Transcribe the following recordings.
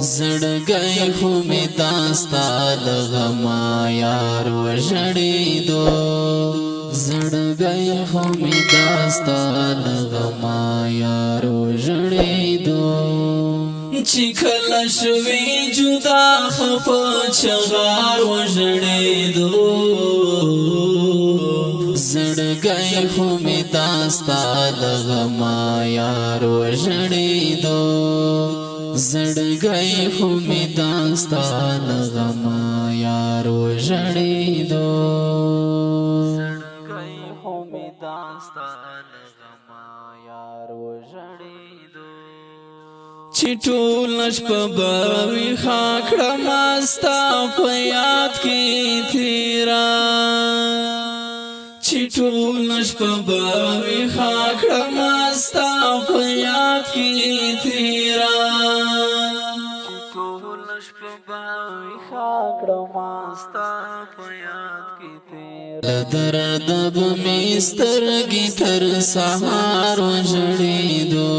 زړګی خو می داستا لغما یار وژړېدو زړګی خو می داستا لغما یار وژړېدو چې کله شوې جدا خفه چغار وژړېدو زړګی خو می داستا لغما یار وژړېدو زړګی خو می داستا لغما یار وژړېدو زړګی خو می داستا لغما یار وژړېدو چې ټول شپه به ویښه کړم ستا په یاد کې تېره چې ټول شپه به ویښه کړم ستا په یاد کې تېره لدرد بمی سترگی تر سهار وژړېدو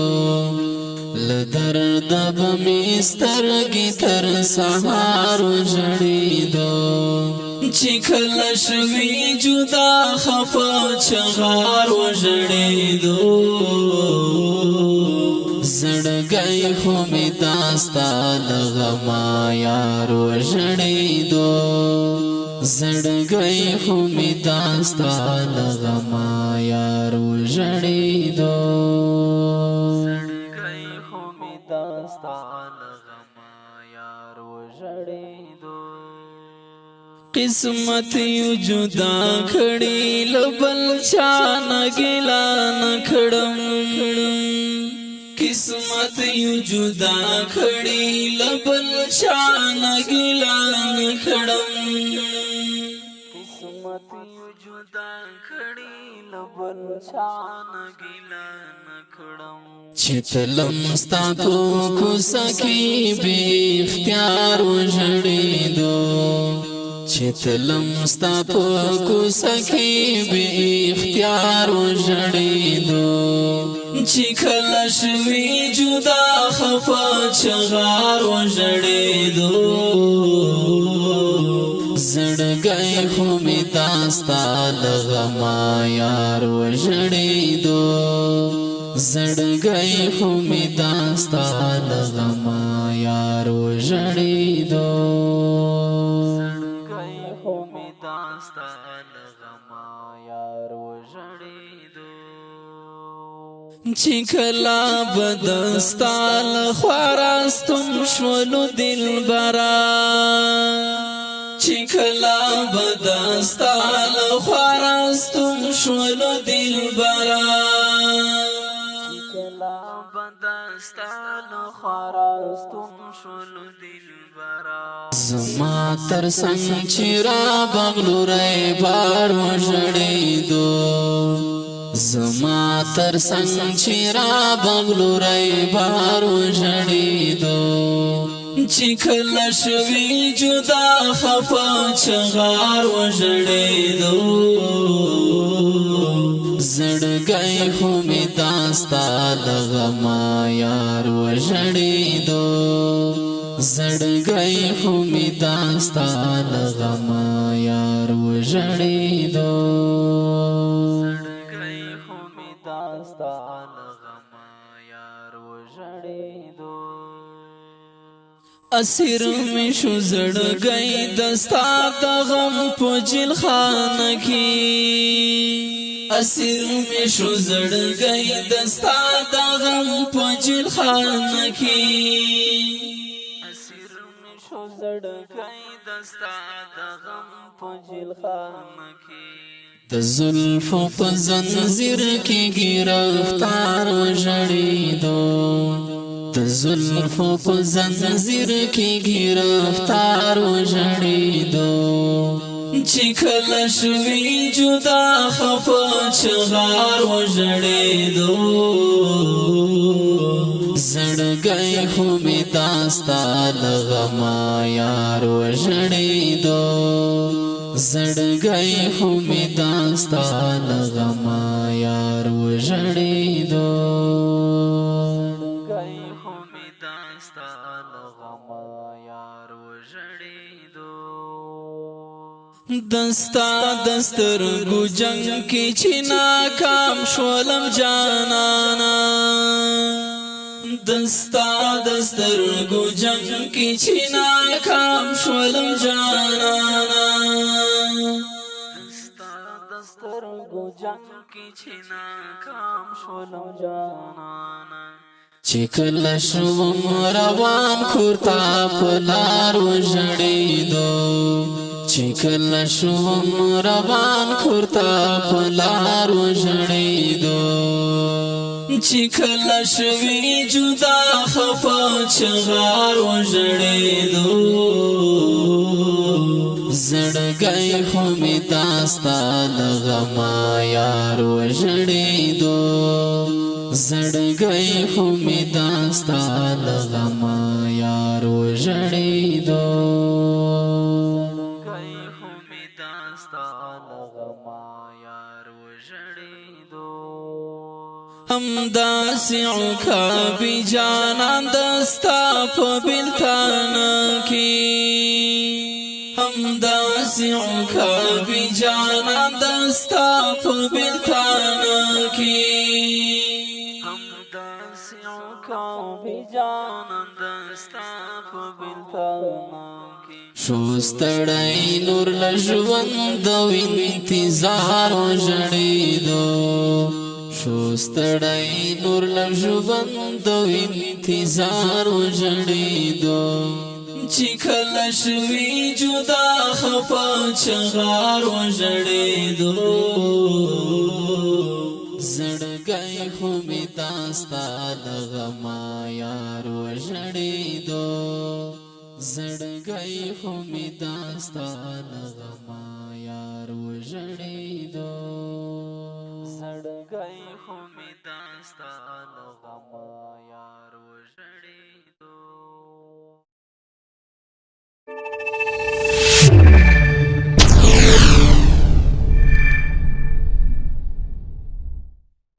لدرد بمی سترگی تر سهار وژړېدو چې کله شوې جدا خفه چغار وژړېدو زړګی خو می داستا لغما یار وژړېدو زړګی خو می داستا لغما یار وژړېدو زړګی خو می داستا لغما یار وژړېدو قسمت یو جدا کړي لبل چا نګلا نکړم قسمت یو جدا کړي لبل چا نګلا نکړم قسمت یو جدا کړي لبل چا نګلا نکړم چتلم ستا په کوڅه کې بے اختیار وژړېدو چتلم ستا په کوڅه کې بے اختیار وژړېدو چې کله شوې جدا خفه چغار وژړېدو زړګی خو می داستا لغما یار وژړېدو زړګی خو می داستا لغما یار وژړېدو زړګی خو می داستا لغما یار وژړېدو چې کله بدستا لخواراستم شولو دلبرا چې کله بدستا لخواراستم شولو دلبرا چې کله بدستا لخواراستم شولو دلبرا زما تر څنګ چې را بغلوری بار وژړېدو زما تر څنګ چې را بغلوری بار وژړېدو چې کله شوې جدا خفه چغار وژړېدو زړګی خو می داستا لغما یار وژړېدو زړګی خو می داستا لغما یار وژړېدو داستا لغما یار وژړېدو اسیر می شو زړګی دستا د غم په جلخانه کې اسیر می شو زړګی دستا د غم په جلخانه کې اسیر می شو زړګی دستا د غم په جلخانه کې د زلفو په زنځیر کې گرفتار وژړېدو د زلفو په زنځیر کې گرفتار وژړېدو چې کله شوې جدا خفه چغار وژړېدو زړګی خو می داستا لغما یار وژړېدو زړګی خو می داستا لغما یار وژړېدو زړګی خو می داستا لغما دستا دستر گو جنگ کی چی ناکام شولم جانانا دستا دستر گو جنگ کی چی ناکام شولم جانانا دستا دستر گو جنگ کی چی ناکام شولم جانانا چکل شوم روان کورتا پلار وژړېدو چکل شوم روان کورتا پلار وژړېدو چکل شوی جدا خفا چغار وژړېدو زړګی خو می داستا لغما یار وژړېدو زړګی خو می داستا لغما یار وژړېدو زړګی خو می داستا لغما یار وژړېدو همداسې عکابي جانان دستا په بلتان کې همداسې عکابي جانان دستا په بلتان کې شوستړی نور لژوند و انتظار وژړېدو شوستړی نور لژوند و انتظار وژړېدو چې کله شوي جدا خفا چغار وژړېدو زړګی خو می داستا لغما یار وژړېدو زړګی خو می داستا لغما یار وژړېدو زړګی خو می داستا لغما